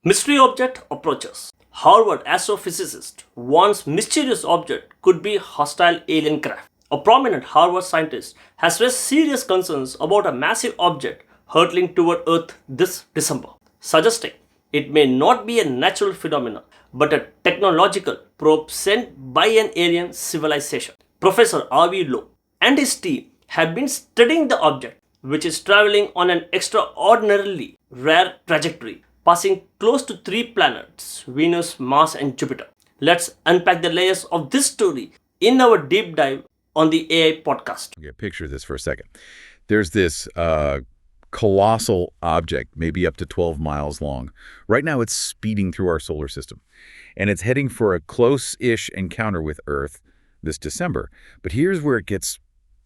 Mystery object approaches. Harvard astrophysicist warns mysterious object could be hostile alien craft. A prominent Harvard scientist has raised serious concerns about a massive object hurtling toward Earth this December, suggesting it may not be a natural phenomenon but a technological probe sent by an alien civilization. Professor Avi Loeb and his team have been studying the object, which is traveling on an extraordinarily rare trajectory, passing close to three planets Venus, Mars, and Jupiter. Let's unpack the layers of this story in our deep dive on the AI podcast. Okay, picture this for a second. There's this colossal object, maybe up to 12 miles long. Right now, it's speeding through our solar system, and it's heading for a close-ish encounter with Earth this December. But here's where it gets,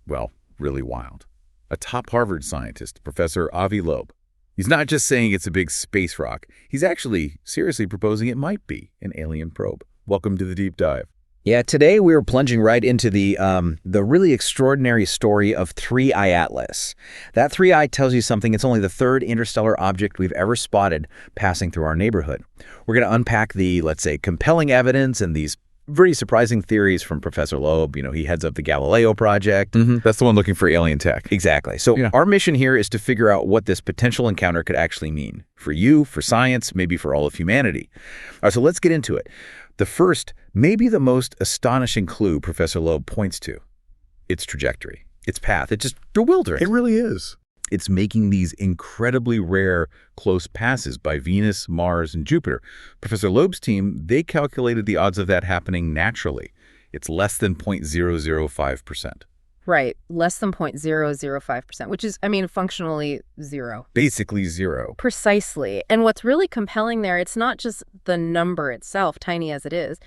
well, really wild. A top Harvard scientist, Professor Avi Loeb, he's not just saying it's a big space rock. He's actually seriously proposing it might be an alien probe. Welcome to the deep dive. Yeah, today we are plunging right into the really extraordinary story of 3I Atlas. That 3I tells you something. It's only the third interstellar object we've ever spotted passing through our neighborhood. We're going to unpack the, let's say, compelling evidence and these very surprising theories from Professor Loeb. You know, he heads up the Galileo project. That's the one looking for alien tech. Exactly. So our mission here is to figure out what this potential encounter could actually mean for you, for science, maybe for all of humanity. All right, so let's get into it. The first, maybe the most astonishing clue Professor Loeb points to, its trajectory, its path. It's just bewildering. It really is. It's making these incredibly rare close passes by Venus, Mars, and Jupiter. Professor Loeb's team, they calculated the odds of that happening naturally. It's less than 0.005%. Right, less than 0.005%, which is, functionally zero. Basically zero. Precisely. And what's really compelling there, it's not just the number itself, tiny as it is.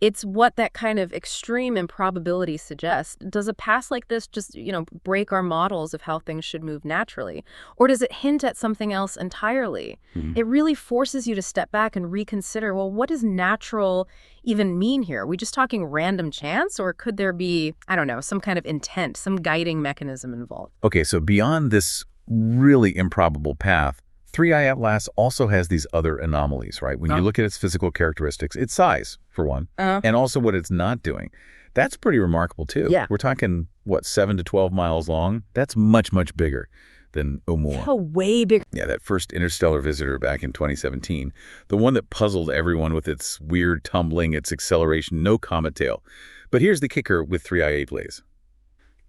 It's what that kind of extreme improbability suggests. Does a pass like this just, break our models of how things should move naturally? Or does it hint at something else entirely? It really forces you to step back and reconsider, well, what does natural even mean here? Are we just talking random chance, or could there be, some kind of intent, some guiding mechanism involved? Okay, so beyond this really improbable path, 3I Atlas also has these other anomalies, right? When you look at its physical characteristics, its size, for one, and also what it's not doing. That's pretty remarkable, too. Yeah. We're talking, 7 to 12 miles long? That's much, much bigger than Oumuamua. Oh, way bigger. Yeah, that first interstellar visitor back in 2017, the one that puzzled everyone with its weird tumbling, its acceleration, no comet tail. But here's the kicker with 3I Atlas.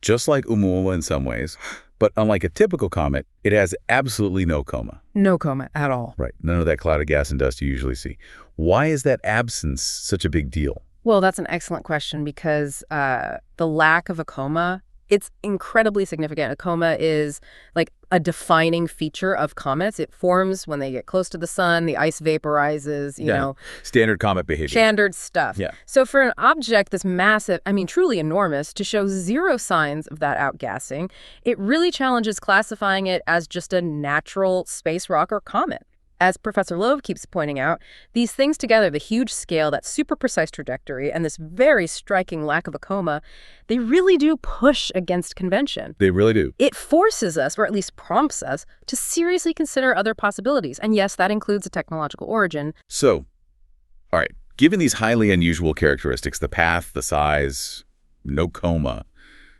Just like Oumuamua in some ways, but unlike a typical comet, it has absolutely no coma. No coma at all. Right. None of that cloud of gas and dust you usually see. Why is that absence such a big deal? Well, that's an excellent question because the lack of a coma, it's incredibly significant. A coma is like a defining feature of comets. It forms when they get close to the sun, the ice vaporizes, you know. Standard comet behavior. Standard stuff. Yeah. So for an object this massive, truly enormous, to show zero signs of that outgassing, it really challenges classifying it as just a natural space rock or comet. As Professor Loeb keeps pointing out, these things together, the huge scale, that super precise trajectory, and this very striking lack of a coma, they really do push against convention. They really do. It forces us, or at least prompts us, to seriously consider other possibilities. And yes, that includes a technological origin. So, all right, given these highly unusual characteristics, the path, the size, no coma,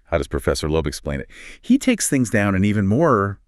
how does Professor Loeb explain it? He takes things down an even more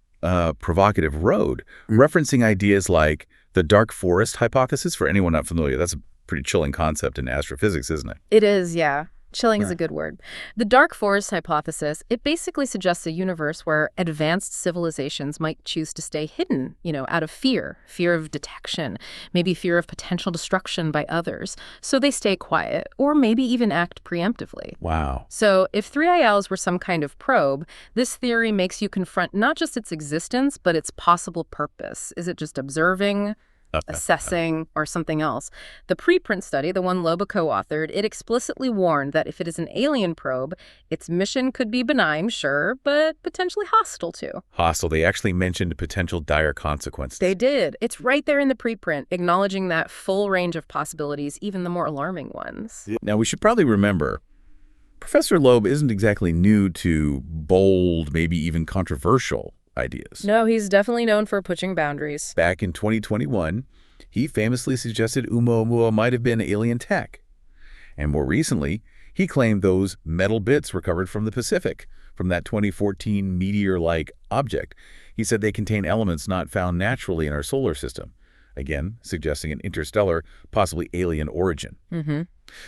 provocative road, referencing ideas like the dark forest hypothesis. For anyone not familiar, that's a pretty chilling concept in astrophysics, isn't it? It is, yeah. Chilling is a good word. The dark forest hypothesis, it basically suggests a universe where advanced civilizations might choose to stay hidden, out of fear of detection, maybe fear of potential destruction by others. So they stay quiet, or maybe even act preemptively. Wow. So if 3ILs were some kind of probe, this theory makes you confront not just its existence, but its possible purpose. Is it just observing, assessing, or something else? The preprint study, the one Loeb co-authored, it explicitly warned that if it is an alien probe, its mission could be benign, sure, but potentially hostile too. Hostile. They actually mentioned potential dire consequences. They did. It's right there in the preprint, acknowledging that full range of possibilities, even the more alarming ones. Now, we should probably remember, Professor Loeb isn't exactly new to bold, maybe even controversial ideas. No, he's definitely known for pushing boundaries. Back in 2021, He famously suggested Oumuamua might have been alien tech. And more recently, he claimed those metal bits recovered from the Pacific, from that 2014 meteor-like object. He said they contain elements not found naturally in our solar system, again, suggesting an interstellar, possibly alien origin.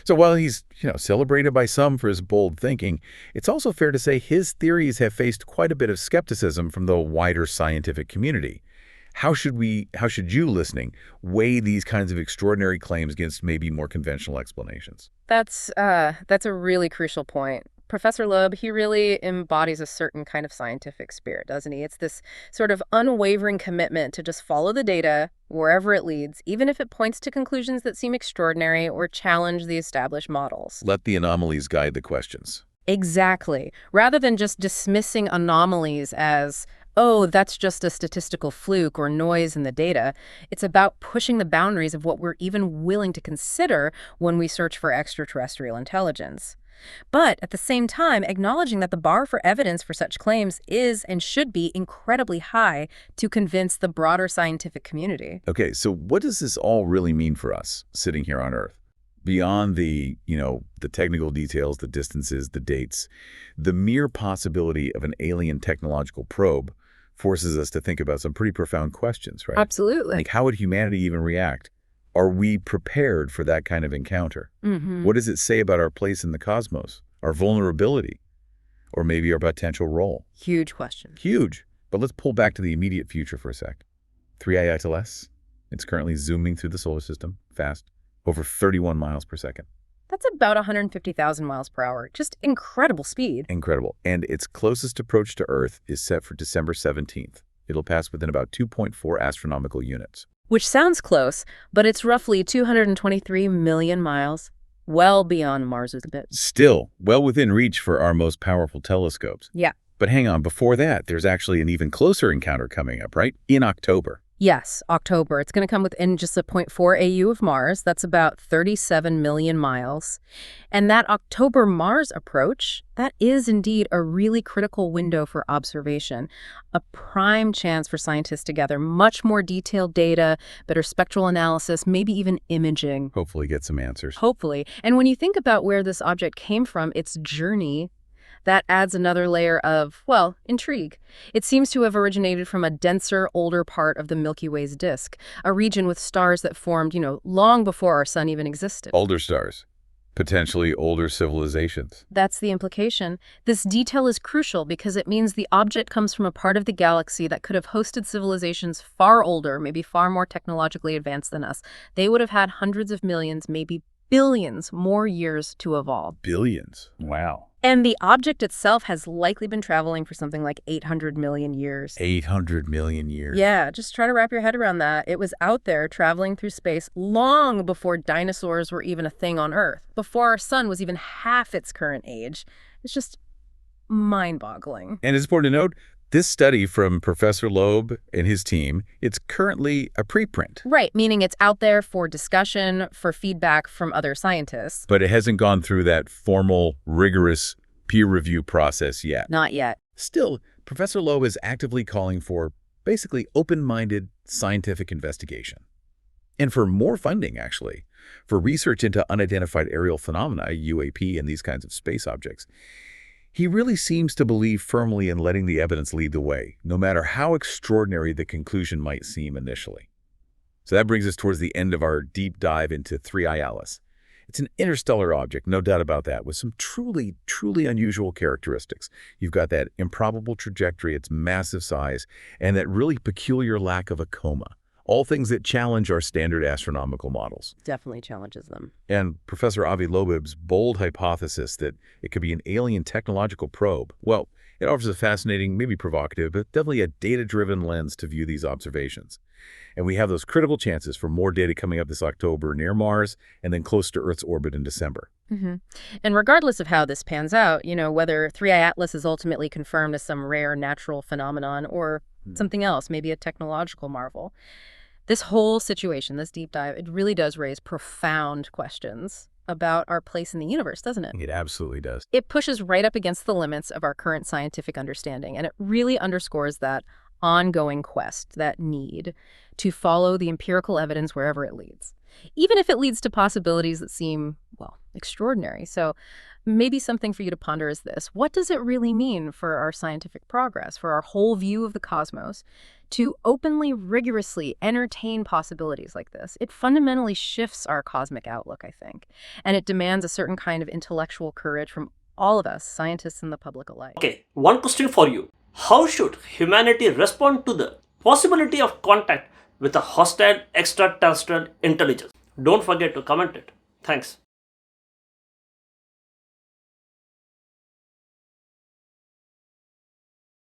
So while he's, celebrated by some for his bold thinking, it's also fair to say his theories have faced quite a bit of skepticism from the wider scientific community. How should you, listening, weigh these kinds of extraordinary claims against maybe more conventional explanations? That's a really crucial point. Professor Loeb, he really embodies a certain kind of scientific spirit, doesn't he? It's this sort of unwavering commitment to just follow the data wherever it leads, even if it points to conclusions that seem extraordinary or challenge the established models. Let the anomalies guide the questions. Exactly. Rather than just dismissing anomalies as, oh, that's just a statistical fluke or noise in the data, it's about pushing the boundaries of what we're even willing to consider when we search for extraterrestrial intelligence. But at the same time, acknowledging that the bar for evidence for such claims is and should be incredibly high to convince the broader scientific community. Okay, so what does this all really mean for us sitting here on Earth? Beyond the technical details, the distances, the dates, the mere possibility of an alien technological probe forces us to think about some pretty profound questions, right? Absolutely. Like, how would humanity even react? Are we prepared for that kind of encounter? What does it say about our place in the cosmos, our vulnerability, or maybe our potential role? Huge question. Huge. But let's pull back to the immediate future for a sec. 3i ITLS, it's currently zooming through the solar system, fast, over 31 miles per second. That's about 150,000 miles per hour. Just incredible speed. Incredible. And its closest approach to Earth is set for December 17th. It'll pass within about 2.4 astronomical units. Which sounds close, but it's roughly 223 million miles, well beyond Mars' orbit. Still, well within reach for our most powerful telescopes. Yeah. But hang on, before that, there's actually an even closer encounter coming up, right? In October. Yes, October. It's going to come within just a 0.4 AU of Mars. That's about 37 million miles. And that October Mars approach, that is indeed a really critical window for observation, a prime chance for scientists to gather much more detailed data, better spectral analysis, maybe even imaging. Hopefully get some answers. Hopefully. And when you think about where this object came from, its journey, that adds another layer of, well, intrigue. It seems to have originated from a denser, older part of the Milky Way's disk, a region with stars that formed, long before our sun even existed. Older stars. Potentially older civilizations. That's the implication. This detail is crucial because it means the object comes from a part of the galaxy that could have hosted civilizations far older, maybe far more technologically advanced than us. They would have had hundreds of millions, maybe billions more years to evolve. Billions. Wow. And the object itself has likely been traveling for something like 800 million years. 800 million years. Yeah, just try to wrap your head around that. It was out there traveling through space long before dinosaurs were even a thing on Earth, before our sun was even half its current age. It's just mind-boggling. And it's important to note, this study from Professor Loeb and his team, it's currently a preprint. Right, meaning it's out there for discussion, for feedback from other scientists. But it hasn't gone through that formal, rigorous peer review process yet. Not yet. Still, Professor Loeb is actively calling for basically open-minded scientific investigation. And for more funding, actually, for research into unidentified aerial phenomena, UAP, and these kinds of space objects. He really seems to believe firmly in letting the evidence lead the way, no matter how extraordinary the conclusion might seem initially. So that brings us towards the end of our deep dive into 3i Atlas. It's an interstellar object, no doubt about that, with some truly, truly unusual characteristics. You've got that improbable trajectory, its massive size, and that really peculiar lack of a coma. All things that challenge our standard astronomical models. Definitely challenges them. And Professor Avi Loeb's bold hypothesis that it could be an alien technological probe, well, it offers a fascinating, maybe provocative, but definitely a data-driven lens to view these observations. And we have those critical chances for more data coming up this October near Mars and then close to Earth's orbit in December. And regardless of how this pans out, whether 3i Atlas is ultimately confirmed as some rare natural phenomenon or something else, maybe a technological marvel, this whole situation, this deep dive, it really does raise profound questions about our place in the universe, doesn't it? It absolutely does. It pushes right up against the limits of our current scientific understanding, and it really underscores that ongoing quest, that need to follow the empirical evidence wherever it leads, even if it leads to possibilities that seem, well, extraordinary. So maybe something for you to ponder is this. What does it really mean for our scientific progress, for our whole view of the cosmos, to openly, rigorously entertain possibilities like this? It fundamentally shifts our cosmic outlook, I think, and it demands a certain kind of intellectual courage from all of us, scientists and the public alike. Okay, one question for you. How should humanity respond to the possibility of contact with a hostile extraterrestrial intelligence? Don't forget to comment it. Thanks.